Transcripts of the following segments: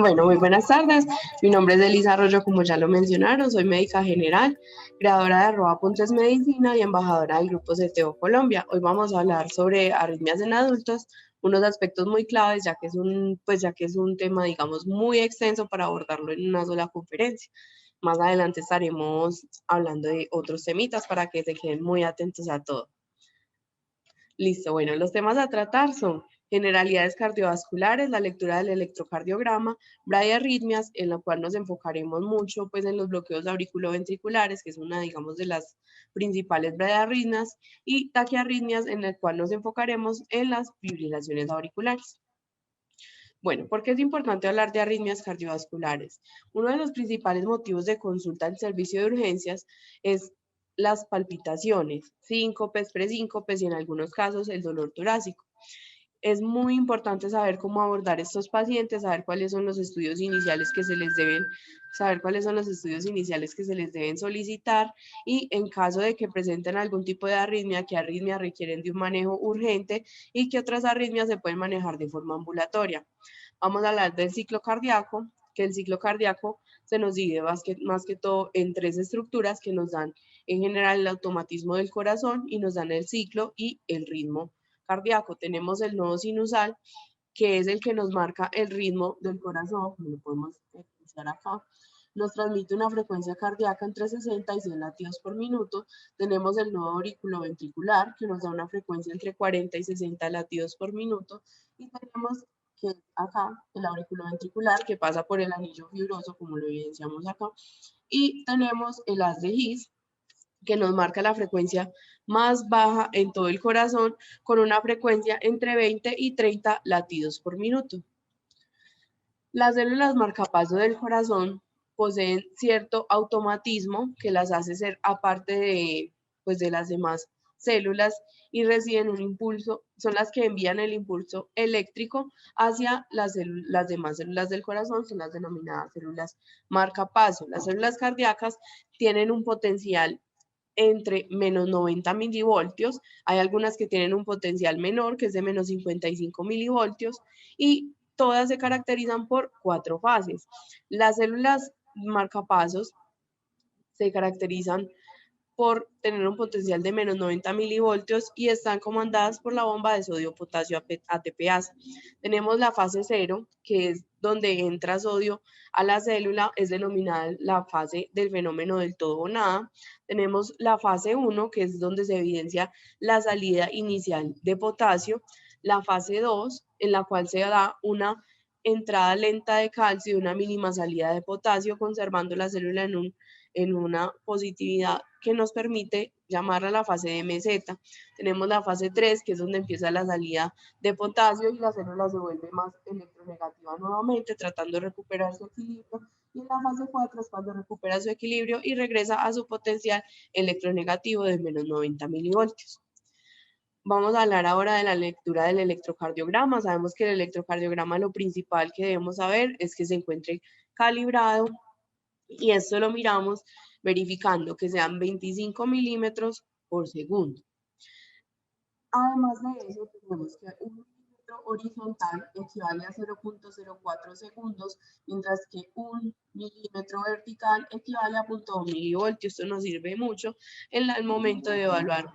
Bueno, muy buenas tardes. Mi nombre es Elisa Arroyo, como ya lo mencionaron, soy médica general, creadora de @Puntos Medicina y embajadora del Grupo CTO Colombia. Hoy vamos a hablar sobre arritmias en adultos, unos aspectos muy claves, ya que es un tema, digamos, muy extenso para abordarlo en una sola conferencia. Más adelante estaremos hablando de otros temitas para que se queden muy atentos a todo. Listo, bueno, los temas a tratar son generalidades cardiovasculares, la lectura del electrocardiograma, bradiarritmias, en la cual nos enfocaremos mucho pues en los bloqueos auriculoventriculares, que es una, digamos, de las principales bradiarritmias, y taquiarritmias, en el cual nos enfocaremos en las fibrilaciones auriculares. Bueno, ¿por qué es importante hablar de arritmias cardiovasculares? Uno de los principales motivos de consulta al servicio de urgencias es las palpitaciones, síncopes, presíncopes y en algunos casos el dolor torácico. Es muy importante saber cómo abordar estos pacientes, saber cuáles son los estudios iniciales que se les deben, solicitar y en caso de que presenten algún tipo de arritmia, qué arritmias requieren de un manejo urgente y qué otras arritmias se pueden manejar de forma ambulatoria. Vamos a hablar del ciclo cardíaco, que el ciclo cardíaco se nos divide más que todo en tres estructuras que nos dan en general el automatismo del corazón y nos dan el ciclo y el ritmo cardíaco. Tenemos el nodo sinusal, que es el que nos marca el ritmo del corazón, como lo podemos utilizar acá. Nos transmite una frecuencia cardíaca entre 60 y 100 latidos por minuto. Tenemos el nodo auriculoventricular, que nos da una frecuencia entre 40 y 60 latidos por minuto. Y tenemos que acá el auriculoventricular, que pasa por el anillo fibroso, como lo evidenciamos acá. Y tenemos el haz de His, que nos marca la frecuencia más baja en todo el corazón, con una frecuencia entre 20 y 30 latidos por minuto. Las células marcapaso del corazón poseen cierto automatismo que las hace ser aparte de las demás células y reciben un impulso, son las que envían el impulso eléctrico hacia las demás células del corazón, son las denominadas células marcapaso. Las células cardíacas tienen un potencial entre menos 90 milivoltios, hay algunas que tienen un potencial menor, que es de menos 55 milivoltios, y todas se caracterizan por 4 fases. Las células marcapasos se caracterizan por tener un potencial de menos 90 milivoltios y están comandadas por la bomba de sodio-potasio ATPasa. Tenemos la fase 0, que es donde entra sodio a la célula, es denominada la fase del fenómeno del todo o nada. Tenemos la fase 1, que es donde se evidencia la salida inicial de potasio. La fase 2, en la cual se da una entrada lenta de calcio y una mínima salida de potasio, conservando la célula en una positividad que nos permite llamarla la fase de meseta. Tenemos la fase 3, que es donde empieza la salida de potasio y la célula se vuelve más electronegativa nuevamente, tratando de recuperar su equilibrio. Y la fase 4 es cuando recupera su equilibrio y regresa a su potencial electronegativo de menos 90 milivoltios. Vamos a hablar ahora de la lectura del electrocardiograma. Sabemos que el electrocardiograma lo principal que debemos saber es que se encuentre calibrado y esto lo miramos verificando que sean 25 milímetros por segundo. Además de eso, tenemos que un milímetro horizontal equivale a 0.04 segundos, mientras que un milímetro vertical equivale a 0.1 milivoltios. Esto nos sirve mucho en el momento de evaluar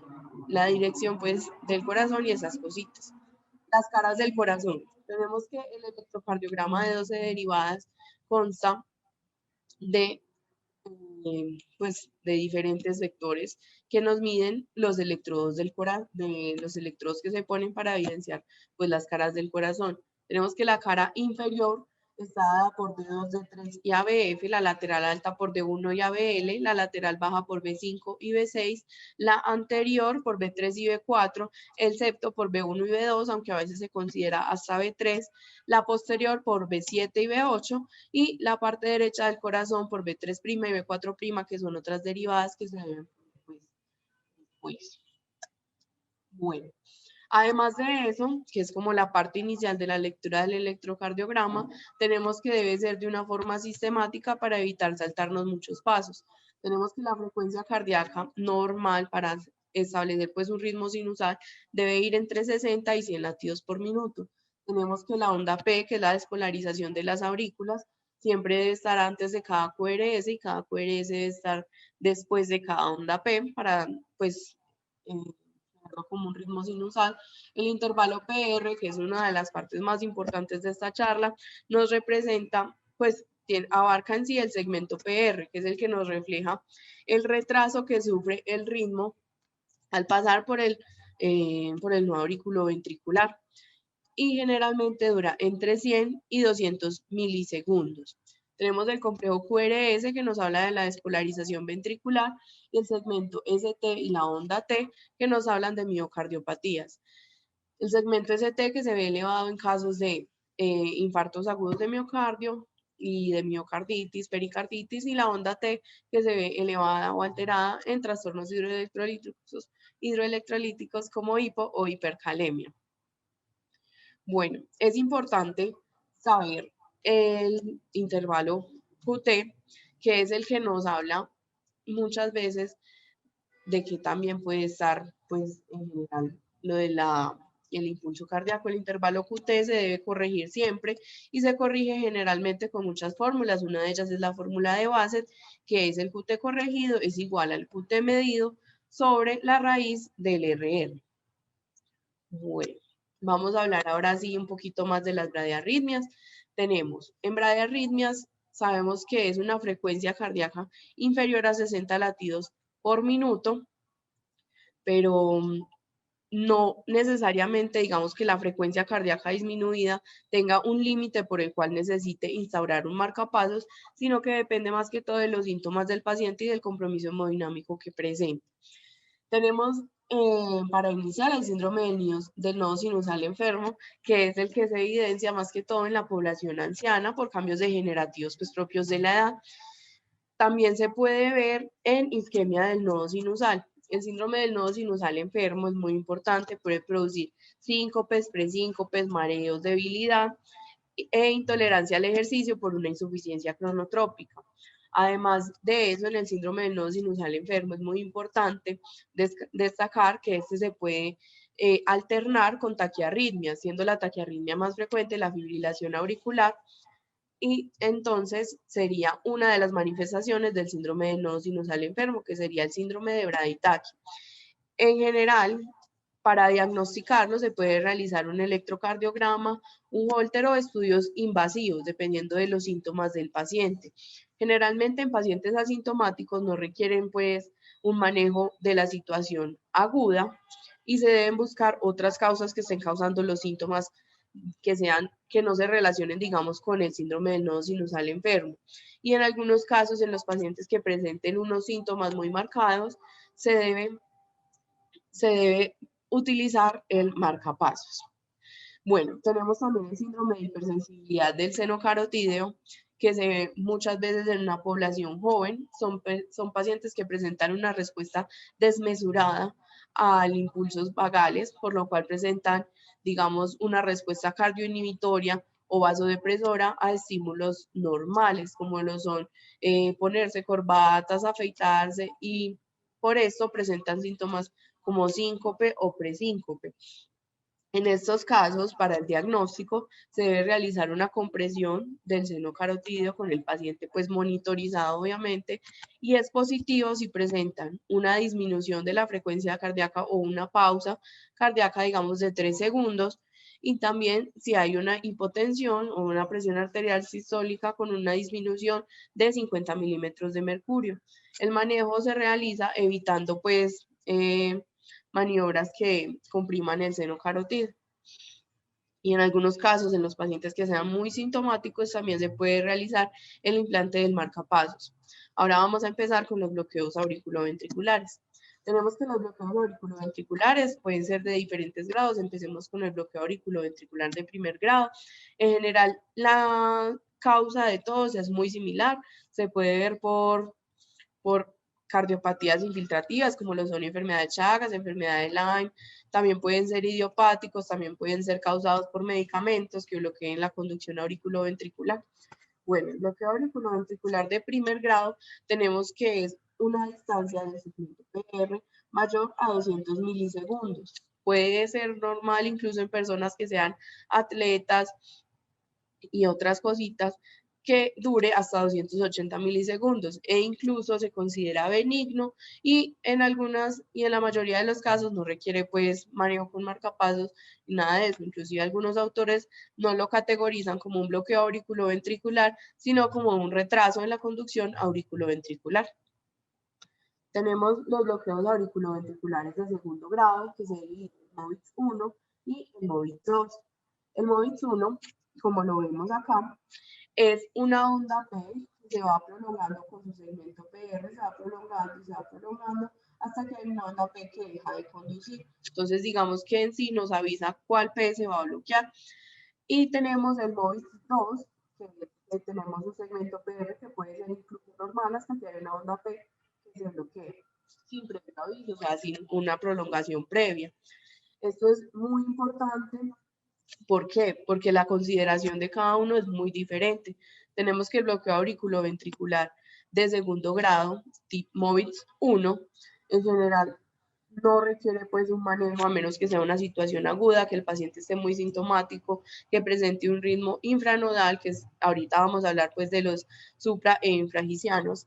la dirección pues, del corazón y esas cositas. Las caras del corazón. Tenemos que el electrocardiograma de 12 derivadas consta de de diferentes sectores que nos miden los electrodos de los electrodos que se ponen para evidenciar pues las caras del corazón. Tenemos que la cara inferior está dada por D2, D3 y ABF, la lateral alta por D1 y ABL, la lateral baja por B5 y B6, la anterior por B3 y B4, el septo por B1 y B2, aunque a veces se considera hasta B3, la posterior por B7 y B8 y la parte derecha del corazón por B3' y B4', que son otras derivadas que se deben pues. Bueno. Además de eso, que es como la parte inicial de la lectura del electrocardiograma, tenemos que debe ser de una forma sistemática para evitar saltarnos muchos pasos. Tenemos que la frecuencia cardíaca normal para establecer pues un ritmo sinusal debe ir entre 60 y 100 latidos por minuto. tenemos que la onda P, que es la despolarización de las aurículas, siempre debe estar antes de cada QRS y cada QRS debe estar después de cada onda P para, pues, como un ritmo sinusal. El intervalo PR, que es una de las partes más importantes de esta charla, nos representa, pues, abarca en sí el segmento PR, que es el que nos refleja el retraso que sufre el ritmo al pasar por el nudo aurículo ventricular y generalmente dura entre 100 y 200 milisegundos. Tenemos el complejo QRS que nos habla de la despolarización ventricular y el segmento ST y la onda T que nos hablan de miocardiopatías. El segmento ST que se ve elevado en casos de infartos agudos de miocardio y de miocarditis, pericarditis, y la onda T que se ve elevada o alterada en trastornos hidroelectrolíticos como hipo o hipercalemia. Bueno, es importante saber el intervalo QT, que es el que nos habla muchas veces de que también puede estar, pues, en general, lo de el impulso cardíaco. El intervalo QT se debe corregir siempre y se corrige generalmente con muchas fórmulas. Una de ellas es la fórmula de Bassett, que es el QT corregido es igual al QT medido sobre la raíz del RR. Bueno, vamos a hablar ahora sí un poquito más de las bradiarritmias. Tenemos en bradiarritmias, sabemos que es una frecuencia cardíaca inferior a 60 latidos por minuto, pero no necesariamente digamos que la frecuencia cardíaca disminuida tenga un límite por el cual necesite instaurar un marcapasos, sino que depende más que todo de los síntomas del paciente y del compromiso hemodinámico que presente. Tenemos para iniciar el síndrome del nodo sinusal enfermo, que es el que se evidencia más que todo en la población anciana por cambios degenerativos pues, propios de la edad. También se puede ver en isquemia del nodo sinusal. El síndrome del nodo sinusal enfermo es muy importante, puede producir síncopes, presíncopes, mareos, debilidad e intolerancia al ejercicio por una insuficiencia cronotrópica. Además de eso, en el síndrome del nodo sinusal enfermo es muy importante destacar que este se puede alternar con taquiarritmia, siendo la taquiarritmia más frecuente la fibrilación auricular, y entonces sería una de las manifestaciones del síndrome del nodo sinusal enfermo, que sería el síndrome de braditaquia. En general, para diagnosticarlo se puede realizar un electrocardiograma, un Holter o estudios invasivos, dependiendo de los síntomas del paciente. Generalmente en pacientes asintomáticos no requieren pues un manejo de la situación aguda y se deben buscar otras causas que estén causando los síntomas que no se relacionen, digamos, con el síndrome del nodo sinusal enfermo. Y en algunos casos, en los pacientes que presenten unos síntomas muy marcados, se debe utilizar el marcapasos. Bueno, tenemos también el síndrome de hipersensibilidad del seno carotídeo, que se ve muchas veces en una población joven. Son pacientes que presentan una respuesta desmesurada a impulsos vagales, por lo cual presentan, digamos, una respuesta cardioinhibitoria o vasodepresora a estímulos normales, como lo son ponerse corbatas, afeitarse, y por esto presentan síntomas como síncope o presíncope. En estos casos, para el diagnóstico, se debe realizar una compresión del seno carotídeo con el paciente pues monitorizado obviamente, y es positivo si presentan una disminución de la frecuencia cardíaca o una pausa cardíaca, digamos, de 3 segundos, y también si hay una hipotensión o una presión arterial sistólica con una disminución de 50 milímetros de mercurio. El manejo se realiza evitando pues maniobras que compriman el seno carotídeo. Y en algunos casos, en los pacientes que sean muy sintomáticos, también se puede realizar el implante del marcapasos. Ahora vamos a empezar con los bloqueos auriculoventriculares. Tenemos que los bloqueos auriculoventriculares pueden ser de diferentes grados. Empecemos con el bloqueo auriculoventricular de primer grado. En general, la causa de todos es muy similar. Se puede ver por cardiopatías infiltrativas, como lo son enfermedad de Chagas, enfermedad de Lyme. También pueden ser idiopáticos, también pueden ser causados por medicamentos que bloqueen la conducción auriculoventricular. Bueno, el bloqueo auriculoventricular de primer grado tenemos que es una distancia del segmento PR mayor a 200 milisegundos. puede ser normal incluso en personas que sean atletas y otras cositas, que dure hasta 280 milisegundos e incluso se considera benigno y en la mayoría de los casos no requiere pues manejo con marcapasos, nada de eso. Inclusive algunos autores no lo categorizan como un bloqueo auriculoventricular, sino como un retraso en la conducción auriculoventricular. Tenemos los bloqueos auriculoventriculares de segundo grado, que se dividen en MOVIX 1 y el MOVIX 2. El MOVIX 1, como lo vemos acá, es una onda P que se va prolongando con su segmento PR, se va prolongando y se va prolongando hasta que hay una onda P que deja de conducir. Entonces, digamos que en sí nos avisa cuál P se va a bloquear. Y tenemos el MOVIX 2, que tenemos un segmento PR que puede ser incluso normal hasta que haya una onda P que se bloquee sin previo aviso, o sea, sin una prolongación previa. Esto es muy importante. ¿Por qué? Porque la consideración de cada uno es muy diferente. Tenemos que el bloqueo auriculoventricular de segundo grado, tipo MOVIX 1, en general no requiere pues un manejo a menos que sea una situación aguda, que el paciente esté muy sintomático, que presente un ritmo infranodal, que es, ahorita vamos a hablar pues de los supra e infragicianos,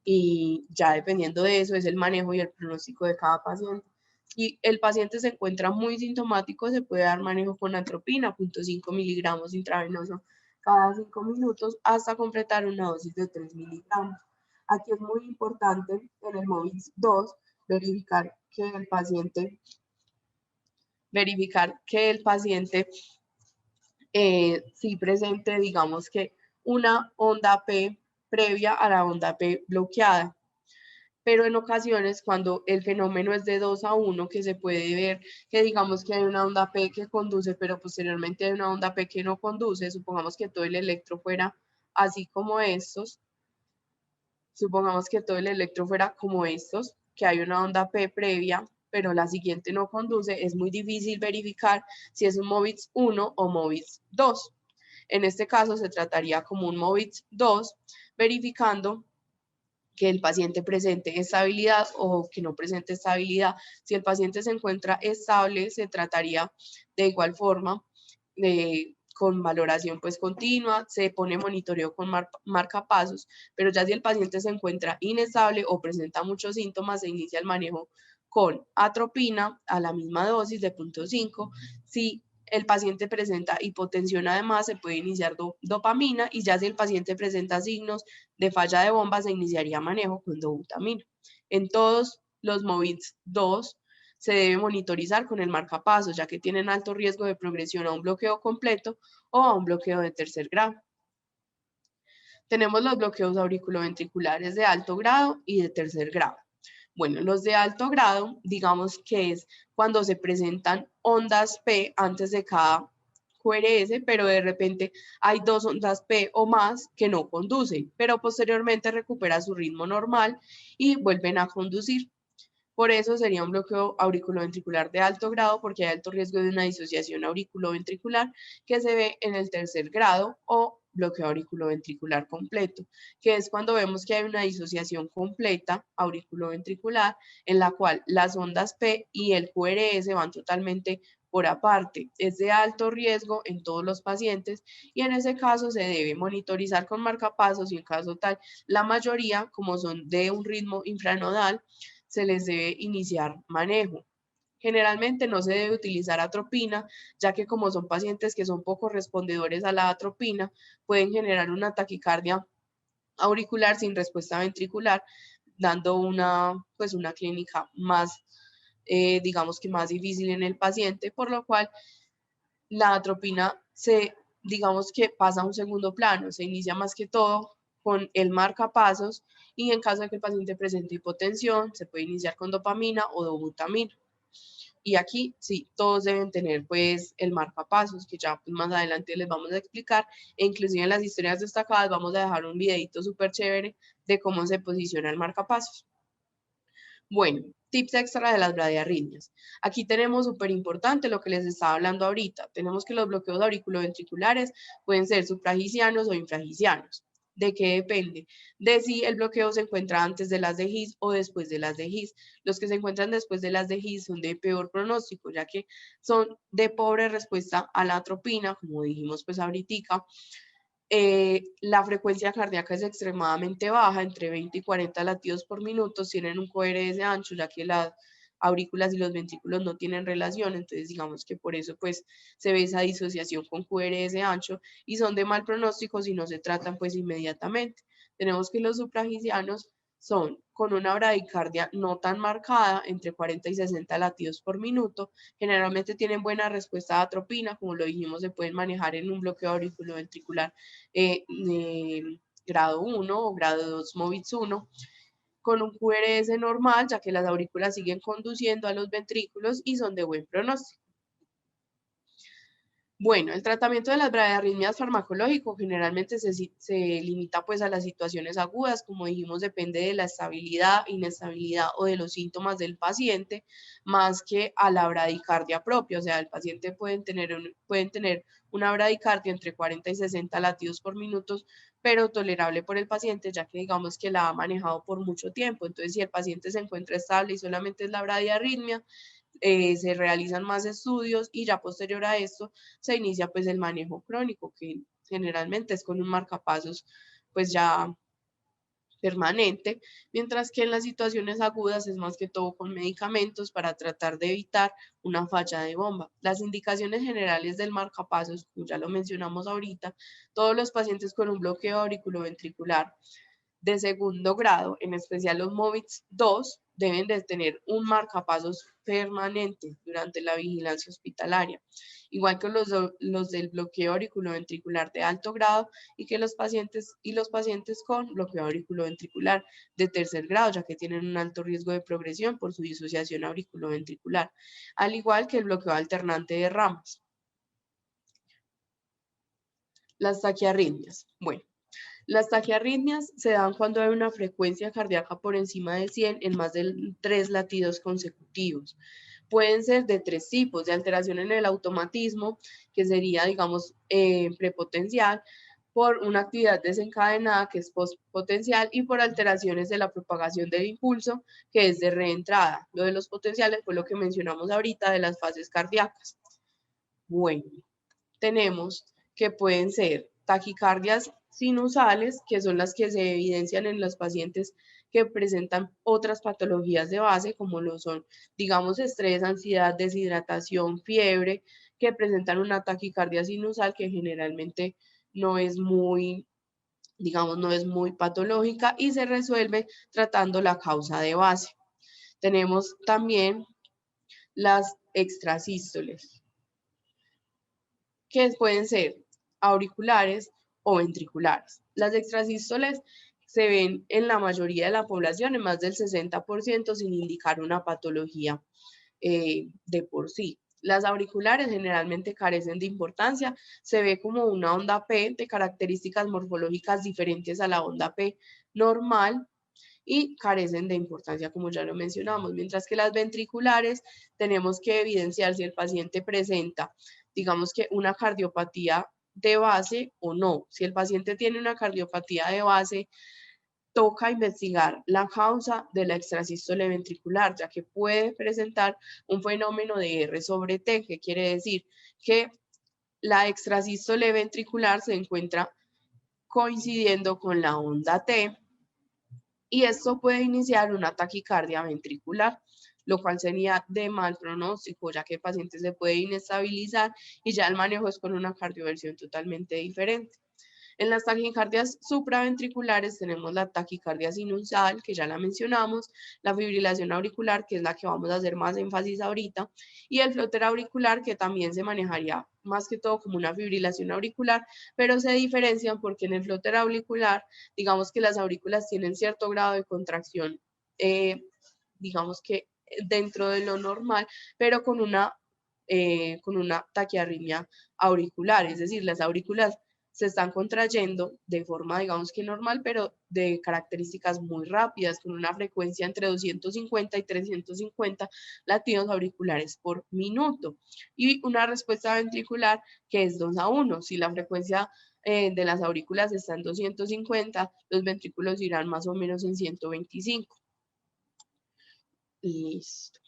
y ya dependiendo de eso es el manejo y el pronóstico de cada paciente. Si el paciente se encuentra muy sintomático, se puede dar manejo con atropina, 0.5 miligramos intravenoso cada 5 minutos hasta completar una dosis de 3 miligramos. Aquí es muy importante en el MOVIX 2 verificar que el paciente sí presente, digamos que una onda P previa a la onda P bloqueada. Pero en ocasiones cuando el fenómeno es de 2 a 1, que se puede ver que digamos que hay una onda P que conduce, pero posteriormente hay una onda P que no conduce, supongamos que todo el electro fuera así como estos, que hay una onda P previa, pero la siguiente no conduce, es muy difícil verificar si es un MOVIX 1 o MOVIX 2. En este caso se trataría como un MOVIX 2, verificando que el paciente presente estabilidad o que no presente estabilidad. Si el paciente se encuentra estable, se trataría de igual forma con valoración pues continua, se pone monitoreo con marcapasos, pero ya si el paciente se encuentra inestable o presenta muchos síntomas, se inicia el manejo con atropina a la misma dosis de 0.5. Si el paciente presenta hipotensión, además se puede iniciar dopamina, y ya si el paciente presenta signos de falla de bomba, se iniciaría manejo con dobutamina. En todos los MOVIX 2 se debe monitorizar con el marcapasos, ya que tienen alto riesgo de progresión a un bloqueo completo o a un bloqueo de tercer grado. Tenemos los bloqueos auriculoventriculares de alto grado y de tercer grado. Bueno, los de alto grado, digamos que es cuando se presentan ondas P antes de cada QRS, pero de repente hay 2 ondas P o más que no conducen, pero posteriormente recupera su ritmo normal y vuelven a conducir. Por eso sería un bloqueo auriculoventricular de alto grado, porque hay alto riesgo de una disociación auriculoventricular que se ve en el tercer grado, o bloqueo auriculoventricular completo, que es cuando vemos que hay una disociación completa auriculoventricular en la cual las ondas P y el QRS van totalmente por aparte. Es de alto riesgo en todos los pacientes y en ese caso se debe monitorizar con marcapasos, y en caso tal, la mayoría, como son de un ritmo infranodal, se les debe iniciar manejo. Generalmente no se debe utilizar atropina, ya que como son pacientes que son poco respondedores a la atropina, pueden generar una taquicardia auricular sin respuesta ventricular, dando pues una clínica más, digamos que más difícil en el paciente, por lo cual la atropina digamos que pasa a un segundo plano, se inicia más que todo con el marcapasos, y en caso de que el paciente presente hipotensión, se puede iniciar con dopamina o dobutamina. Y aquí sí, todos deben tener pues el marcapasos, que ya pues, más adelante les vamos a explicar, e inclusive en las historias destacadas vamos a dejar un videito súper chévere de cómo se posiciona el marcapasos. Bueno, tips extra de las bradiarritmias. Aquí tenemos súper importante lo que les estaba hablando ahorita. Tenemos que los bloqueos auriculoventriculares pueden ser supragicianos o infragicianos. ¿De qué depende? De si el bloqueo se encuentra antes de las de His o después de las de His. Los que se encuentran después de las de His son de peor pronóstico, ya que son de pobre respuesta a la atropina, como dijimos pues ahorita. La frecuencia cardíaca es extremadamente baja, entre 20 y 40 latidos por minuto, tienen un QRS ancho, ya que las aurículas y los ventrículos no tienen relación, entonces digamos que por eso pues se ve esa disociación con QRS ancho y son de mal pronóstico si no se tratan pues inmediatamente. Tenemos que los supragicianos son con una bradicardia no tan marcada, entre 40 y 60 latidos por minuto, generalmente tienen buena respuesta a atropina, como lo dijimos, se pueden manejar en un bloqueo auriculoventricular grado 1 o grado 2 MOVITS 1, con un QRS normal, ya que las aurículas siguen conduciendo a los ventrículos y son de buen pronóstico. Bueno, el tratamiento de las bradiarritmias farmacológico generalmente se limita pues a las situaciones agudas, como dijimos, depende de la estabilidad, inestabilidad o de los síntomas del paciente, más que a la bradicardia propia, o sea, el paciente pueden tener una bradicardia entre 40 y 60 latidos por minuto, pero tolerable por el paciente, ya que digamos que la ha manejado por mucho tiempo. Entonces, si el paciente se encuentra estable y solamente es la bradiarritmia, se realizan más estudios y ya posterior a esto se inicia pues el manejo crónico, que generalmente es con un marcapasos pues ya permanente, mientras que en las situaciones agudas es más que todo con medicamentos para tratar de evitar una falla de bomba. Las indicaciones generales del marcapasos, como ya lo mencionamos ahorita, todos los pacientes con un bloqueo auriculoventricular de segundo grado, en especial los MOVITS 2, deben de tener un marcapasos permanente durante la vigilancia hospitalaria, igual que los del bloqueo auriculoventricular de alto grado y que los pacientes con bloqueo auriculoventricular de tercer grado, ya que tienen un alto riesgo de progresión por su disociación auriculoventricular, al igual que el bloqueo alternante de ramas. Las taquiarritmias. Bueno, las taquiarritmias se dan cuando hay una frecuencia cardíaca por encima de 100 en más de 3 latidos consecutivos. Pueden ser de 3 tipos, de alteración en el automatismo, que sería, digamos, prepotencial, por una actividad desencadenada, que es postpotencial, y por alteraciones de la propagación del impulso, que es de reentrada. Lo de los potenciales fue lo que mencionamos ahorita de las fases cardíacas. Bueno, tenemos que pueden ser taquicardias sinusales, que son las que se evidencian en los pacientes que presentan otras patologías de base, como lo son, digamos, estrés, ansiedad, deshidratación, fiebre, que presentan una taquicardia sinusal que generalmente no es muy, digamos, no es muy patológica y se resuelve tratando la causa de base. Tenemos también las extrasístoles, que pueden ser auriculares o ventriculares. Las extrasístoles se ven en la mayoría de la población, en más del 60%, sin indicar una patología de por sí. Las auriculares generalmente carecen de importancia, se ve como una onda P de características morfológicas diferentes a la onda P normal y carecen de importancia, como ya lo mencionamos, mientras que las ventriculares tenemos que evidenciar si el paciente presenta, digamos que una cardiopatía de base o no. Si el paciente tiene una cardiopatía de base, toca investigar la causa de la extrasístole ventricular, ya que puede presentar un fenómeno de R sobre T, que quiere decir que la extrasístole ventricular se encuentra coincidiendo con la onda T, y esto puede iniciar una taquicardia ventricular, lo cual sería de mal pronóstico, ya que el paciente se puede inestabilizar y ya el manejo es con una cardioversión totalmente diferente. En las taquicardias supraventriculares tenemos la taquicardia sinusal, que ya la mencionamos, la fibrilación auricular, que es la que vamos a hacer más énfasis ahorita, y el flóter auricular, que también se manejaría más que todo como una fibrilación auricular, pero se diferencian porque en el flóter auricular, digamos que las aurículas tienen cierto grado de contracción, digamos que dentro de lo normal, pero con una taquiarritmia auricular, es decir, las aurículas se están contrayendo de forma, digamos que normal, pero de características muy rápidas, con una frecuencia entre 250 y 350 latidos auriculares por minuto, y una respuesta ventricular que es 2 a 1. Si la frecuencia de las aurículas está en 250, los ventrículos irán más o menos en 125. Listo.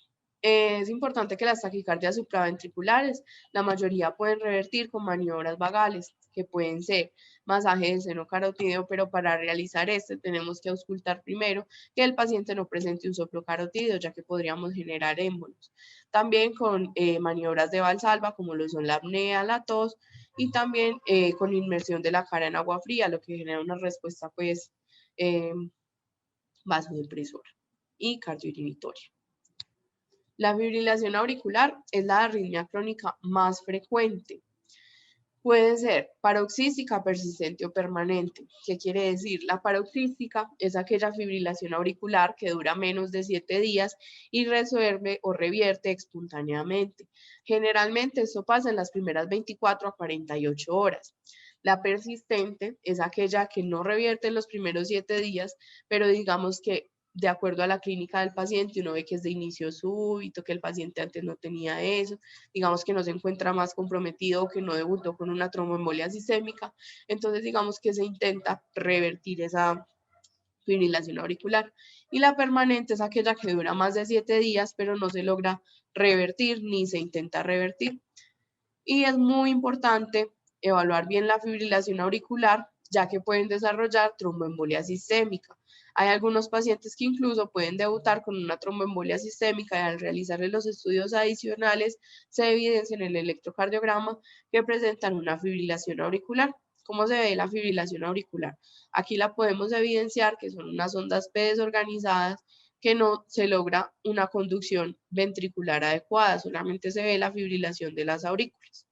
Es importante que las taquicardias supraventriculares, la mayoría pueden revertir con maniobras vagales, que pueden ser masaje del seno carotídeo, pero para realizar este tenemos que auscultar primero que el paciente no presente un soplo carotídeo, ya que podríamos generar émbolos. También con maniobras de Valsalva, como lo son la apnea, la tos, y también con inmersión de la cara en agua fría, lo que genera una respuesta pues vasodepresora y cardioinhibitoria. La fibrilación auricular es la arritmia crónica más frecuente. Puede ser paroxística, persistente o permanente. ¿Qué quiere decir? La paroxística es aquella fibrilación auricular que dura menos de 7 días y resuelve o revierte espontáneamente. Generalmente esto pasa en las primeras 24 a 48 horas. La persistente es aquella que no revierte en los primeros 7 días, pero digamos que de acuerdo a la clínica del paciente, uno ve que es de inicio súbito, que el paciente antes no tenía eso, digamos que no se encuentra más comprometido, que no debutó con una tromboembolia sistémica, entonces digamos que se intenta revertir esa fibrilación auricular. Y la permanente es aquella que dura más de 7 días, pero no se logra revertir ni se intenta revertir. Y es muy importante evaluar bien la fibrilación auricular, ya que pueden desarrollar tromboembolia sistémica. Hay algunos pacientes que incluso pueden debutar con una tromboembolia sistémica y al realizarle los estudios adicionales se evidencia en el electrocardiograma que presentan una fibrilación auricular. ¿Cómo se ve la fibrilación auricular? Aquí la podemos evidenciar que son unas ondas P desorganizadas que no se logra una conducción ventricular adecuada, solamente se ve la fibrilación de las aurículas.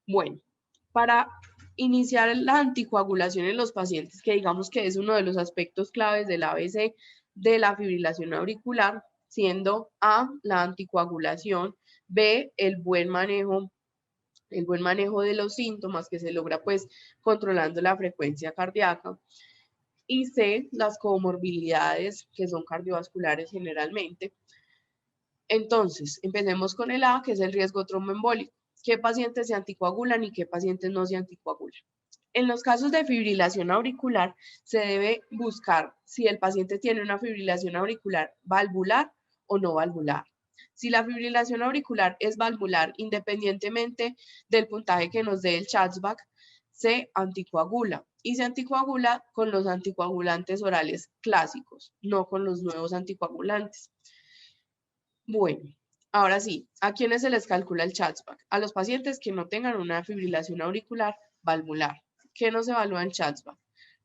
Bueno, para iniciar la anticoagulación en los pacientes, que digamos que es uno de los aspectos claves del ABC de la fibrilación auricular, siendo A, la anticoagulación, B, el buen manejo de los síntomas que se logra pues controlando la frecuencia cardíaca, y C, las comorbilidades que son cardiovasculares generalmente. Entonces, empecemos con el A, que es el riesgo tromboembólico. ¿Qué pacientes se anticoagulan y qué pacientes no se anticoagulan? En los casos de fibrilación auricular, se debe buscar si el paciente tiene una fibrilación auricular valvular o no valvular. Si la fibrilación auricular es valvular, independientemente del puntaje que nos dé el Schatzbach, se anticoagula y se anticoagula con los anticoagulantes orales clásicos, no con los nuevos anticoagulantes. Bueno, ahora sí, ¿a quiénes se les calcula el Schatzbach? A los pacientes que no tengan una fibrilación auricular valvular. ¿Qué no se evalúa en Schatzbach?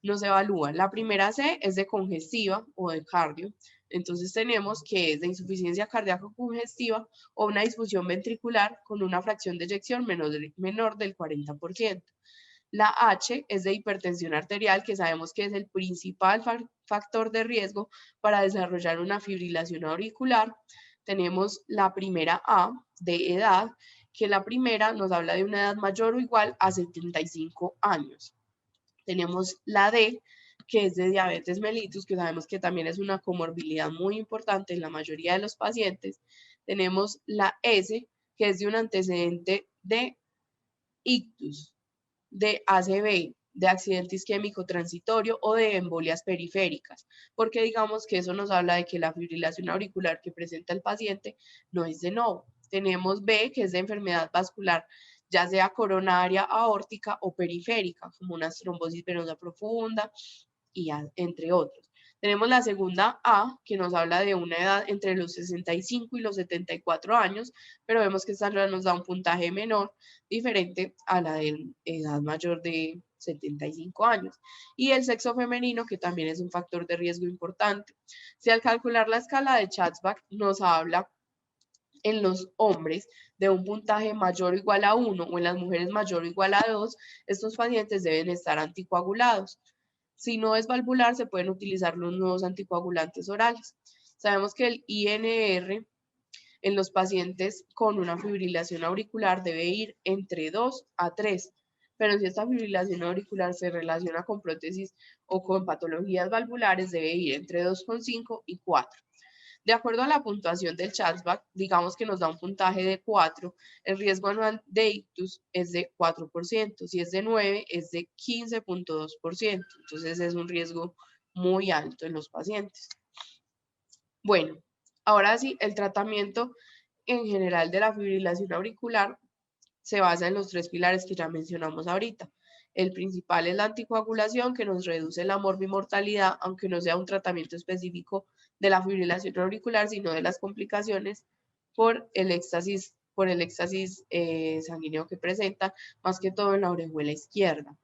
No se evalúa. La primera C es de congestiva o de cardio. Entonces tenemos que es de insuficiencia cardíaca congestiva o una disfunción ventricular con una fracción de eyección menor del 40%. La H es de hipertensión arterial, que sabemos que es el principal factor de riesgo para desarrollar una fibrilación auricular. Tenemos la primera A de edad, que la primera nos habla de una edad mayor o igual a 75 años. Tenemos la D, que es de diabetes mellitus, que sabemos que también es una comorbilidad muy importante en la mayoría de los pacientes. Tenemos la S, que es de un antecedente de ictus, de ACV, de accidente isquémico transitorio o de embolias periféricas, porque digamos que eso nos habla de que la fibrilación auricular que presenta el paciente no es de novo. Tenemos B, que es de enfermedad vascular, ya sea coronaria, aórtica o periférica, como una trombosis venosa profunda, y entre otros. Tenemos la segunda A, que nos habla de una edad entre los 65 y los 74 años, pero vemos que esta nos da un puntaje menor, diferente a la de edad mayor de 75 años. Y el sexo femenino, que también es un factor de riesgo importante. Si al calcular la escala de Schatzbach nos habla en los hombres de un puntaje mayor o igual a 1 o en las mujeres mayor o igual a 2, estos pacientes deben estar anticoagulados. Si no es valvular, se pueden utilizar los nuevos anticoagulantes orales. Sabemos que el INR en los pacientes con una fibrilación auricular debe ir entre 2 a 3, pero si esta fibrilación auricular se relaciona con prótesis o con patologías valvulares, debe ir entre 2,5 y 4. De acuerdo a la puntuación del Charlesback, digamos que nos da un puntaje de 4, el riesgo anual de ictus es de 4%, si es de 9 es de 15.2%, entonces es un riesgo muy alto en los pacientes. Bueno, ahora sí, el tratamiento en general de la fibrilación auricular se basa en los 3 pilares que ya mencionamos ahorita. El principal es la anticoagulación, que nos reduce la morbimortalidad, aunque no sea un tratamiento específico de la fibrilación auricular, sino de las complicaciones por el éxtasis sanguíneo que presenta, más que todo en la orejuela izquierda.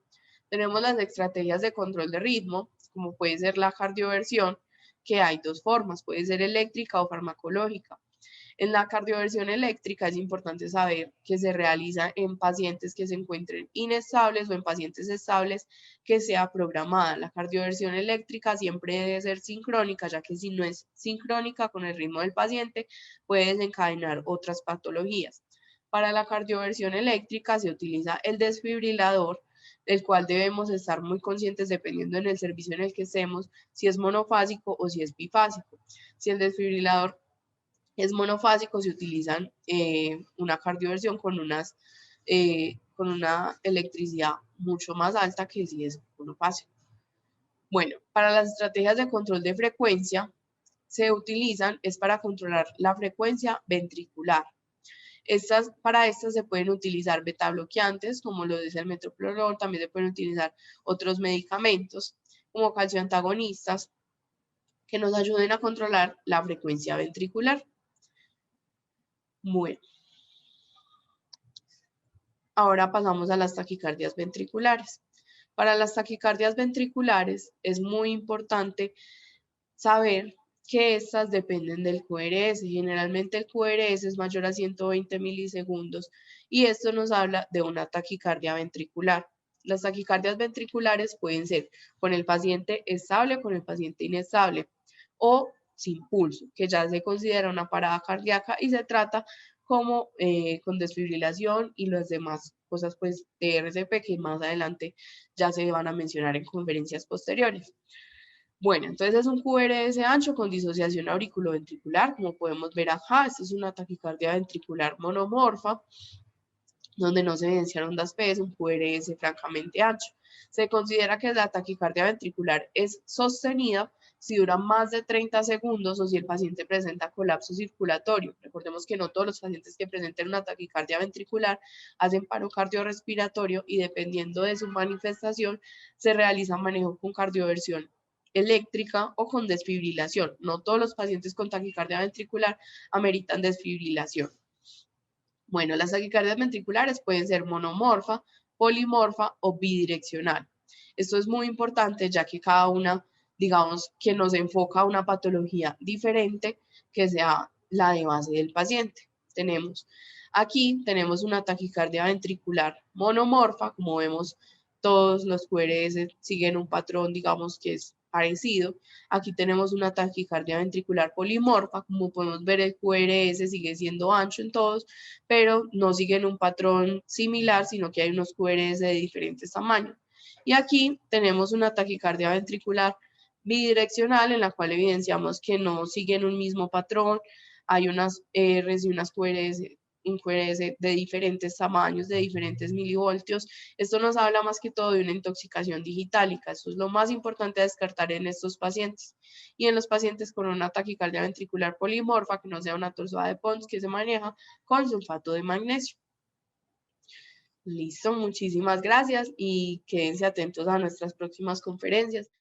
Tenemos las estrategias de control de ritmo, como puede ser la cardioversión, que hay dos formas, puede ser eléctrica o farmacológica. En la cardioversión eléctrica es importante saber que se realiza en pacientes que se encuentren inestables o en pacientes estables que sea programada. La cardioversión eléctrica siempre debe ser sincrónica, ya que si no es sincrónica con el ritmo del paciente puede desencadenar otras patologías. Para la cardioversión eléctrica se utiliza el desfibrilador, del cual debemos estar muy conscientes dependiendo en el servicio en el que estemos, si es monofásico o si es bifásico. Si el desfibrilador es monofásico, se utilizan una cardioversión con una electricidad mucho más alta que si es monofásico. Bueno, para las estrategias de control de frecuencia se utilizan es para controlar la frecuencia ventricular. Para estas se pueden utilizar beta bloqueantes, como lo es el metoprolol, también se pueden utilizar otros medicamentos, como calcioantagonistas, que nos ayuden a controlar la frecuencia ventricular. Bueno, ahora pasamos a las taquicardias ventriculares. Para las taquicardias ventriculares es muy importante saber que estas dependen del QRS. Generalmente el QRS es mayor a 120 milisegundos y esto nos habla de una taquicardia ventricular. Las taquicardias ventriculares pueden ser con el paciente estable o con el paciente inestable o sin pulso, que ya se considera una parada cardíaca y se trata como con desfibrilación y las demás cosas pues de RCP que más adelante ya se van a mencionar en conferencias posteriores. Bueno, entonces es un QRS ancho con disociación auriculoventricular, como podemos ver acá. Esta es una taquicardia ventricular monomorfa, donde no se evidencian ondas P, es un QRS francamente ancho. Se considera que la taquicardia ventricular es sostenida si dura más de 30 segundos o si el paciente presenta colapso circulatorio. Recordemos que no todos los pacientes que presenten una taquicardia ventricular hacen paro cardiorrespiratorio y dependiendo de su manifestación se realiza manejo con cardioversión eléctrica o con desfibrilación. No todos los pacientes con taquicardia ventricular ameritan desfibrilación. Bueno, las taquicardias ventriculares pueden ser monomorfa, polimorfa o bidireccional. Esto es muy importante ya que cada una, digamos, que nos enfoca a una patología diferente que sea la de base del paciente. Tenemos una taquicardia ventricular monomorfa, como vemos todos los QRS siguen un patrón, digamos, que es parecido. Aquí tenemos una taquicardia ventricular polimorfa, como podemos ver el QRS sigue siendo ancho en todos, pero no siguen un patrón similar, sino que hay unos QRS de diferentes tamaños. Y aquí tenemos una taquicardia ventricular bidireccional en la cual evidenciamos que no siguen un mismo patrón, hay unas Rs y unas QRS, un QRS de diferentes tamaños, de diferentes milivoltios. Esto nos habla más que todo de una intoxicación digitálica. Eso es lo más importante a descartar en estos pacientes. Y en los pacientes con una taquicardia ventricular polimorfa, que no sea una torsada de Pons, que se maneja con sulfato de magnesio. Listo, muchísimas gracias y quédense atentos a nuestras próximas conferencias.